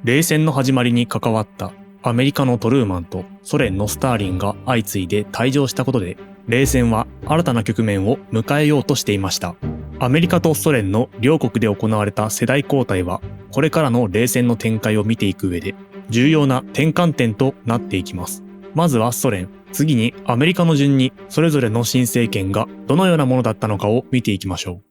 冷戦の始まりに関わったアメリカのトルーマンとソ連のスターリンが相次いで退場したことで、冷戦は新たな局面を迎えようとしていました。アメリカとソ連の両国で行われた世代交代は、これからの冷戦の展開を見ていく上で重要な転換点となっていきます。まずはソ連、次にアメリカの順にそれぞれの新政権がどのようなものだったのかを見ていきましょう。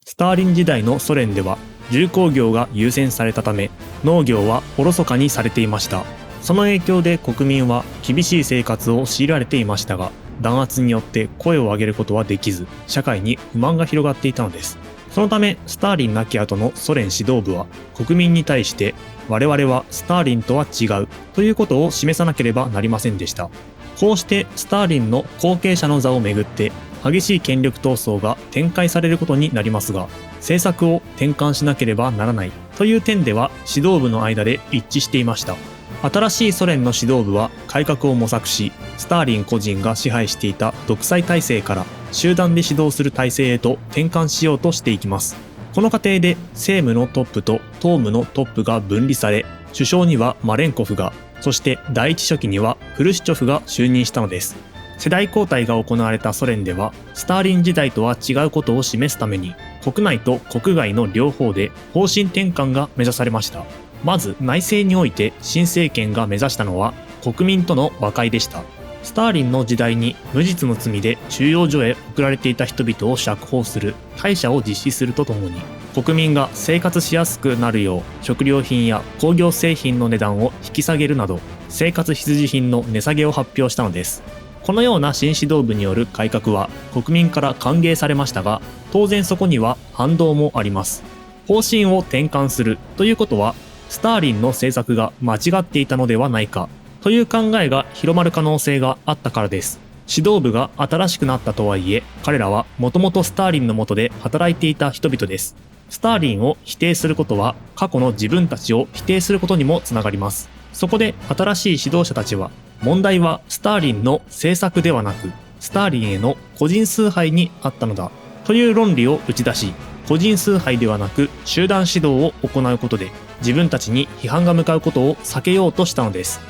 スターリン時代のソ連では重工業が優先されたため、農業はおろそかにされていました。その影響で国民は厳しい生活を強いられていましたが、弾圧によって声を上げることはできず、社会に不満が広がっていたのです。そのため、スターリン亡き後のソ連指導部は国民に対して、我々はスターリンとは違うということを示さなければなりませんでした。こうしてスターリンの後継者の座をめぐって激しい権力闘争が展開されることになりますが、政策を転換しなければならないという点では指導部の間で一致していました。新しいソ連の指導部は改革を模索し、スターリン個人が支配していた独裁体制から集団で指導する体制へと転換しようとしていきます。この過程で政務のトップと党務のトップが分離され、首相にはマレンコフが、そして第一書記にはフルシチョフが就任したのです。世代交代が行われたソ連では、スターリン時代とは違うことを示すために、国内と国外の両方で方針転換が目指されました。まず内政において新政権が目指したのは国民との和解でした。スターリンの時代に無実の罪で収容所へ送られていた人々を釈放する大赦を実施するとともに、国民が生活しやすくなるよう食料品や工業製品の値段を引き下げるなど、生活必需品の値下げを発表したのです。このような新指導部による改革は国民から歓迎されましたが、当然そこには反動もあります。方針を転換するということは、スターリンの政策が間違っていたのではないかという考えが広まる可能性があったからです。指導部が新しくなったとはいえ、彼らはもともとスターリンの下で働いていた人々です。スターリンを否定することは過去の自分たちを否定することにもつながります。そこで新しい指導者たちは、問題はスターリンの政策ではなく、スターリンへの個人崇拝にあったのだという論理を打ち出し、個人崇拝ではなく集団指導を行うことで、自分たちに批判が向かうことを避けようとしたのです。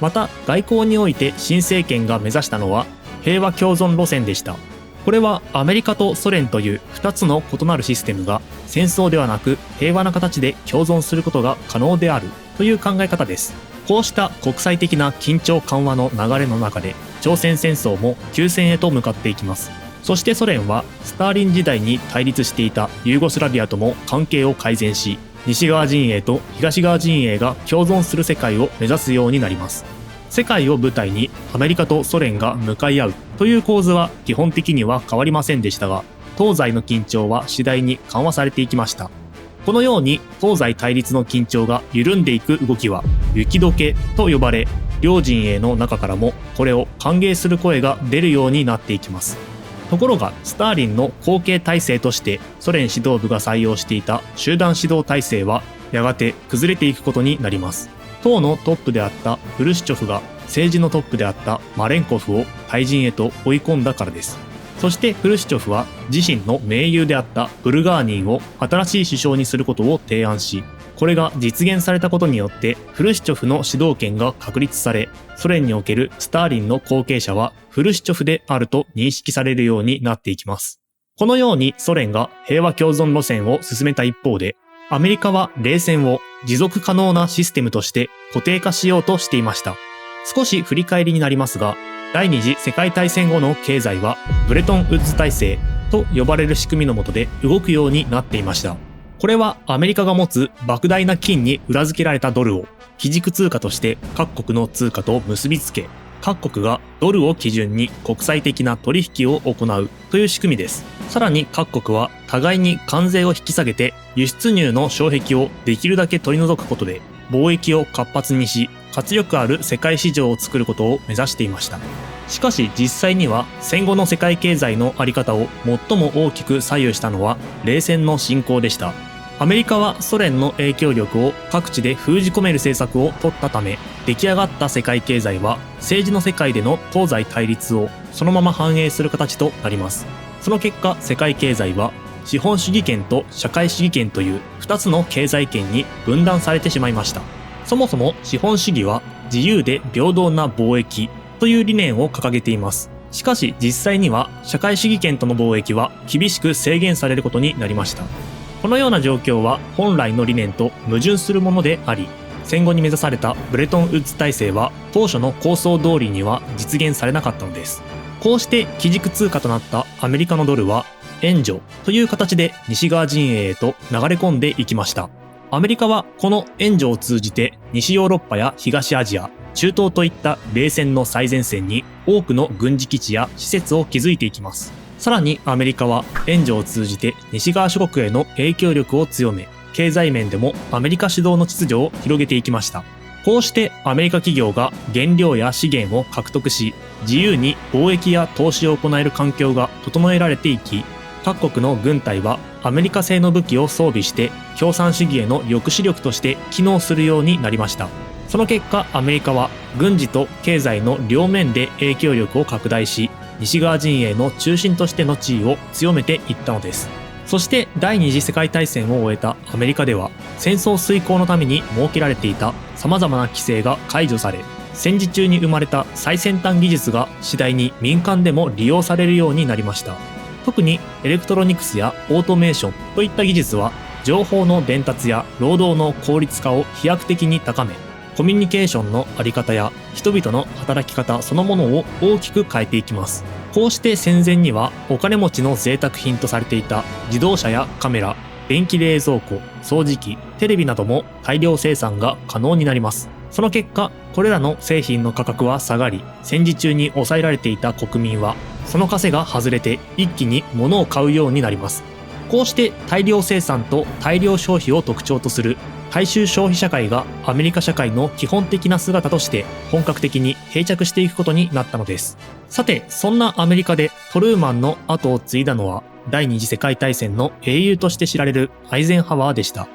また、外交において新政権が目指したのは平和共存路線でした。これはアメリカとソ連という2つの異なるシステムが戦争ではなく平和な形で共存することが可能であるという考え方です。こうした国際的な緊張緩和の流れの中で、朝鮮戦争も休戦へと向かっていきます。そしてソ連はスターリン時代に対立していたユーゴスラビアとも関係を改善し、西側陣営と東側陣営が共存する世界を目指すようになります。世界を舞台にアメリカとソ連が向かい合うという構図は基本的には変わりませんでしたが、東西の緊張は次第に緩和されていきました。このように東西対立の緊張が緩んでいく動きは雪解けと呼ばれ、両陣営の中からもこれを歓迎する声が出るようになっていきます。ところが、スターリンの後継体制としてソ連指導部が採用していた集団指導体制はやがて崩れていくことになります。党のトップであったフルシチョフが政治のトップであったマレンコフを退陣へと追い込んだからです。そしてフルシチョフは自身の盟友であったブルガーニンを新しい首相にすることを提案し、これが実現されたことによってフルシチョフの主導権が確立され、ソ連におけるスターリンの後継者はフルシチョフであると認識されるようになっていきます。このようにソ連が平和共存路線を進めた一方で、アメリカは冷戦を持続可能なシステムとして固定化しようとしていました。少し振り返りになりますが、第二次世界大戦後の経済はブレトンウッズ体制と呼ばれる仕組みの下で動くようになっていました。これはアメリカが持つ莫大な金に裏付けられたドルを基軸通貨として各国の通貨と結びつけ、各国がドルを基準に国際的な取引を行うという仕組みです。さらに各国は互いに関税を引き下げて輸出入の障壁をできるだけ取り除くことで貿易を活発にし、活力ある世界市場を作ることを目指していました。しかし実際には戦後の世界経済のあり方を最も大きく左右したのは冷戦の進行でした。アメリカはソ連の影響力を各地で封じ込める政策を取ったため、出来上がった世界経済は政治の世界での東西対立をそのまま反映する形となります。その結果、世界経済は資本主義圏と社会主義圏という2つの経済圏に分断されてしまいました。そもそも資本主義は自由で平等な貿易という理念を掲げています。しかし実際には社会主義圏との貿易は厳しく制限されることになりました。このような状況は本来の理念と矛盾するものであり、戦後に目指されたブレトンウッズ体制は当初の構想通りには実現されなかったのです。こうして基軸通貨となったアメリカのドルは援助という形で西側陣営へと流れ込んでいきました。アメリカはこの援助を通じて西ヨーロッパや東アジア、中東といった冷戦の最前線に多くの軍事基地や施設を築いていきます。さらにアメリカは援助を通じて西側諸国への影響力を強め、経済面でもアメリカ主導の秩序を広げていきました。こうしてアメリカ企業が原料や資源を獲得し、自由に貿易や投資を行える環境が整えられていき、各国の軍隊はアメリカ製の武器を装備して共産主義への抑止力として機能するようになりました。その結果、アメリカは軍事と経済の両面で影響力を拡大し、西側陣営の中心としての地位を強めていったのです。そして第二次世界大戦を終えたアメリカでは、戦争遂行のために設けられていた様々な規制が解除され、戦時中に生まれた最先端技術が次第に民間でも利用されるようになりました。特にエレクトロニクスやオートメーションといった技術は、情報の伝達や労働の効率化を飛躍的に高め、コミュニケーションのあり方や人々の働き方そのものを大きく変えていきます。こうして戦前にはお金持ちの贅沢品とされていた自動車やカメラ、電気冷蔵庫、掃除機、テレビなども大量生産が可能になります。その結果、これらの製品の価格は下がり、戦時中に抑えられていた国民は、その枷が外れて一気に物を買うようになります。こうして大量生産と大量消費を特徴とする大衆消費社会がアメリカ社会の基本的な姿として本格的に定着していくことになったのです。さて、そんなアメリカでトルーマンの後を継いだのは、第二次世界大戦の英雄として知られるアイゼンハワーでした。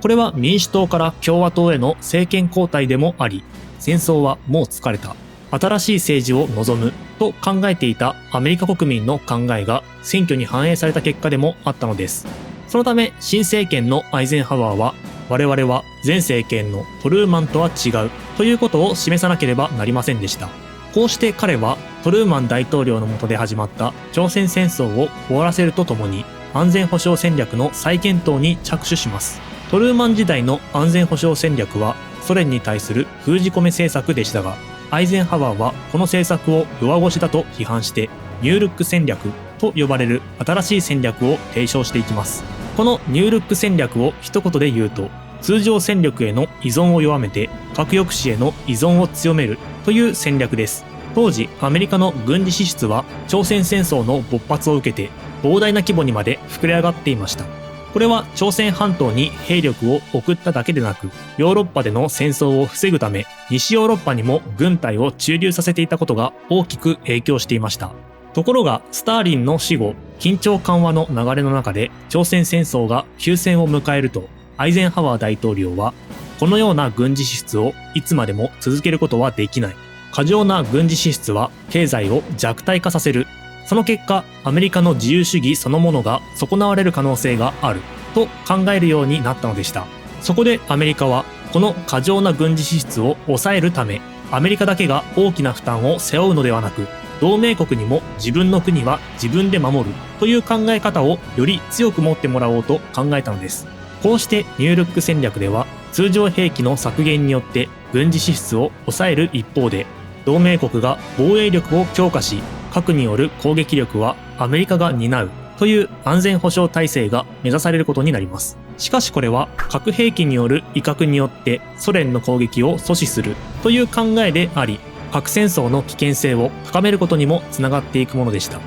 これは民主党から共和党への政権交代でもあり、戦争はもう疲れた、新しい政治を望むと考えていたアメリカ国民の考えが選挙に反映された結果でもあったのです。そのため新政権のアイゼンハワーは、我々は前政権のトルーマンとは違うということを示さなければなりませんでした。こうして彼はトルーマン大統領の下で始まった朝鮮戦争を終わらせるとともに、安全保障戦略の再検討に着手します。トルーマン時代の安全保障戦略はソ連に対する封じ込め政策でしたが、アイゼンハワーはこの政策を弱腰だと批判して、ニュールック戦略と呼ばれる新しい戦略を提唱していきます。このニュールック戦略を一言で言うと、通常戦力への依存を弱めて核抑止への依存を強めるという戦略です。当時アメリカの軍事支出は朝鮮戦争の勃発を受けて膨大な規模にまで膨れ上がっていました。これは朝鮮半島に兵力を送っただけでなく、ヨーロッパでの戦争を防ぐため西ヨーロッパにも軍隊を駐留させていたことが大きく影響していました。ところがスターリンの死後、緊張緩和の流れの中で朝鮮戦争が休戦を迎えると、アイゼンハワー大統領は、このような軍事支出をいつまでも続けることはできない。過剰な軍事支出は経済を弱体化させる。その結果、アメリカの自由主義そのものが損なわれる可能性があると考えるようになったのでした。そこでアメリカは、この過剰な軍事支出を抑えるため、アメリカだけが大きな負担を背負うのではなく、同盟国にも自分の国は自分で守るという考え方をより強く持ってもらおうと考えたのです。こうしてニュールック戦略では、通常兵器の削減によって軍事支出を抑える一方で、同盟国が防衛力を強化し、核による攻撃力はアメリカが担うという安全保障体制が目指されることになります。しかしこれは核兵器による威嚇によってソ連の攻撃を阻止するという考えであり、核戦争の危険性を高めることにもつながっていくものでした。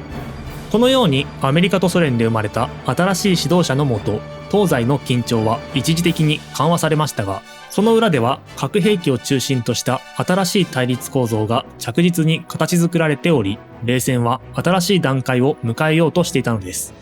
このようにアメリカとソ連で生まれた新しい指導者のもと、東西の緊張は一時的に緩和されましたが、その裏では核兵器を中心とした新しい対立構造が着実に形作られており、冷戦は新しい段階を迎えようとしていたのです。